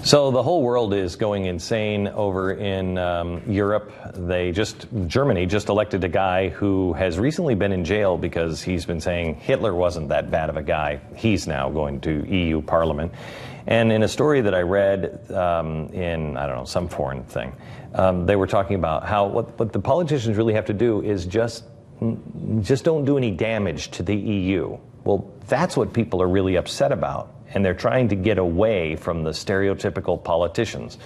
So the whole world is going insane over in Europe. Germany just elected a guy who has recently been in jail because he's been saying Hitler wasn't that bad of a guy. He's now going to EU Parliament. And in a story that I read in, I don't know, some foreign thing, they were talking about how what the politicians really have to do is just don't do any damage to the EU. Well, that's what people are really upset about. And they're trying to get away from the stereotypical politicians.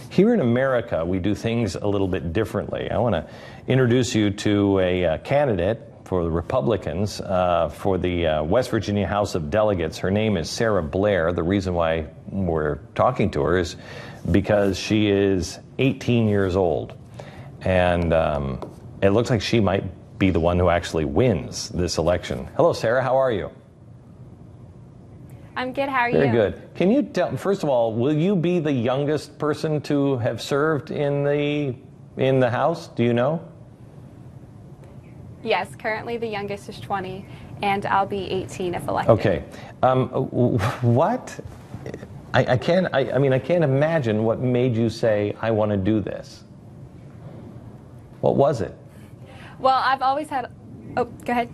Here in America, we do things a little bit differently. I want to introduce you to a candidate for the Republicans for the West Virginia House of Delegates. Her name is Saira Blair. The reason why we're talking to her is because she is 18 years old. And it looks like she might be the one who actually wins this election. Hello, Saira. How are you? I'm good. How are you? Very good. Can you tell, first of all, will you be the youngest person to have served in the House? Do you know? Yes, currently the youngest is 20, and I'll be 18 if elected. Okay. What? I can't imagine what made you say, I want to do this. What was it? Well, I've always had... Oh, go ahead.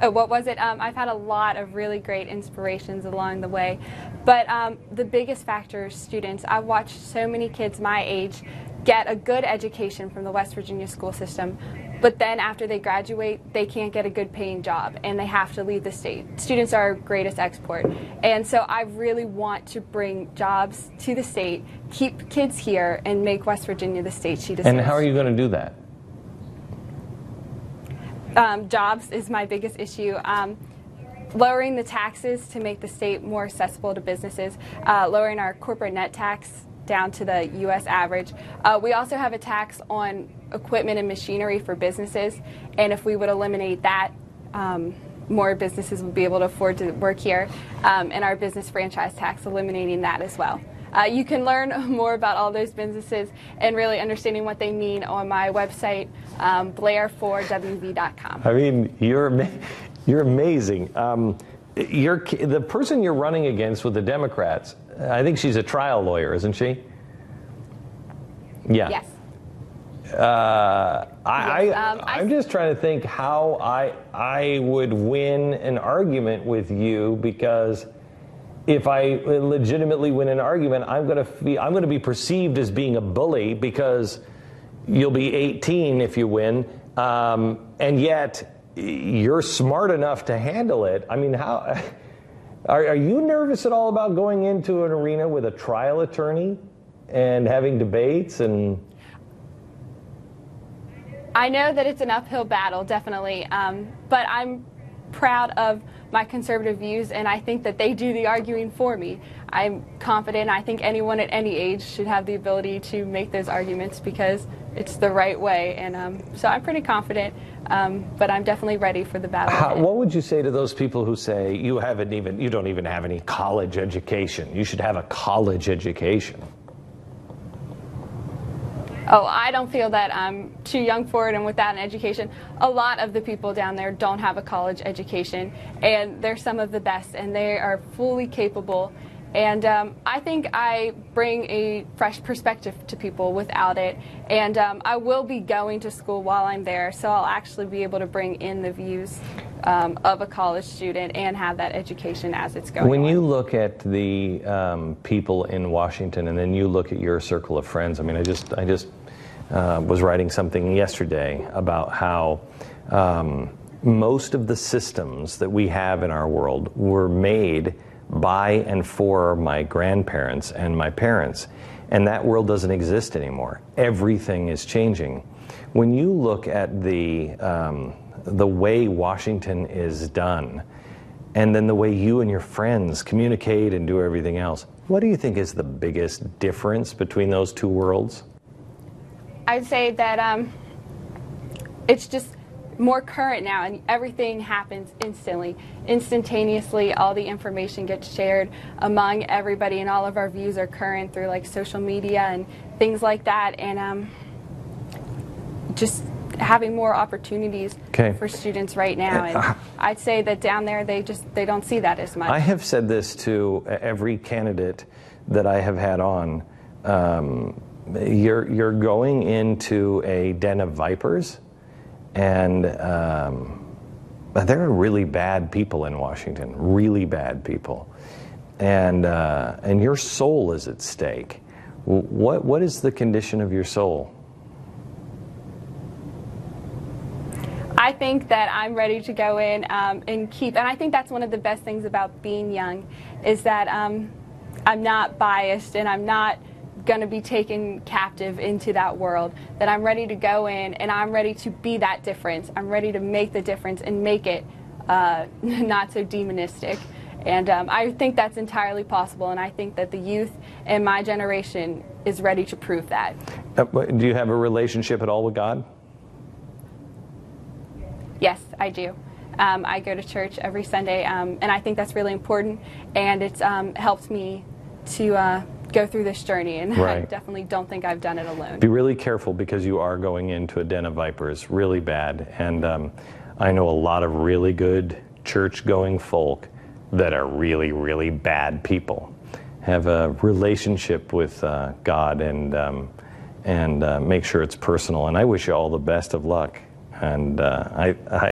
Oh, what was it? I've had a lot of really great inspirations along the way, but the biggest factor is students. I've watched so many kids my age get a good education from the West Virginia school system, but then after they graduate, they can't get a good paying job, and they have to leave the state. Students are our greatest export, and so I really want to bring jobs to the state, keep kids here, and make West Virginia the state she deserves. And how are you going to do that? Jobs is my biggest issue. Lowering the taxes to make the state more accessible to businesses, lowering our corporate net tax down to the U.S. average. We also have a tax on equipment and machinery for businesses, and if we would eliminate that, more businesses would be able to afford to work here, and our business franchise tax, eliminating that as well. You can learn more about all those businesses and really understanding what they mean on my website, blair4wv.com. I mean, you're amazing. The person you're running against with the Democrats, I think she's a trial lawyer, isn't she? Yeah. Yes. I'm just trying to think how I would win an argument with you, because if I legitimately win an argument, I'm going to be perceived as being a bully because you'll be 18 if you win, and yet you're smart enough to handle it. I mean, how are you nervous at all about going into an arena with a trial attorney and having debates? And I know that it's an uphill battle, definitely, but I'm proud of my conservative views, and I think that they do the arguing for me. I'm confident. I think anyone at any age should have the ability to make those arguments because it's the right way, and so I'm pretty confident, but I'm definitely ready for the battle. What would you say to those people who say you don't even have any college education? You should have a college education. Oh, I don't feel that I'm too young for it and without an education. A lot of the people down there don't have a college education, and they're some of the best, and they are fully capable. And I think I bring a fresh perspective to people without it. And I will be going to school while I'm there, so I'll actually be able to bring in the views of a college student and have that education as it's going on. When you look at the people in Washington, and then you look at your circle of friends, I mean, I just was writing something yesterday about how most of the systems that we have in our world were made by and for my grandparents and my parents, and that world doesn't exist anymore. Everything is changing. When you look at the way Washington is done, and then the way you and your friends communicate and do everything else, what do you think is the biggest difference between those two worlds? I'd say that it's just more current now, and everything happens instantaneously. All the information gets shared among everybody, and all of our views are current through like social media and things like that, and just having more opportunities for students right now. And I'd say that down there they don't see that as much. I have said this to every candidate that I have had on, you're going into a den of vipers, and there are really bad people in Washington, really bad people, and your soul is at stake. What is the condition of your soul? I think that I'm ready to go in and I think that's one of the best things about being young, is that I'm not biased and I'm not going to be taken captive into that world, that I'm ready to go in and I'm ready to be that difference. I'm ready to make the difference and make it not so demonistic. And I think that's entirely possible, and I think that the youth in my generation is ready to prove that. Do you have a relationship at all with God? Yes, I do. I go to church every Sunday, and I think that's really important, and it's helped me to go through this journey, and right. I definitely don't think I've done it alone. Be really careful, because you are going into a den of vipers, really bad, and I know a lot of really good church-going folk that are really, really bad people. Have a relationship with God, and make sure it's personal, and I wish you all the best of luck. And I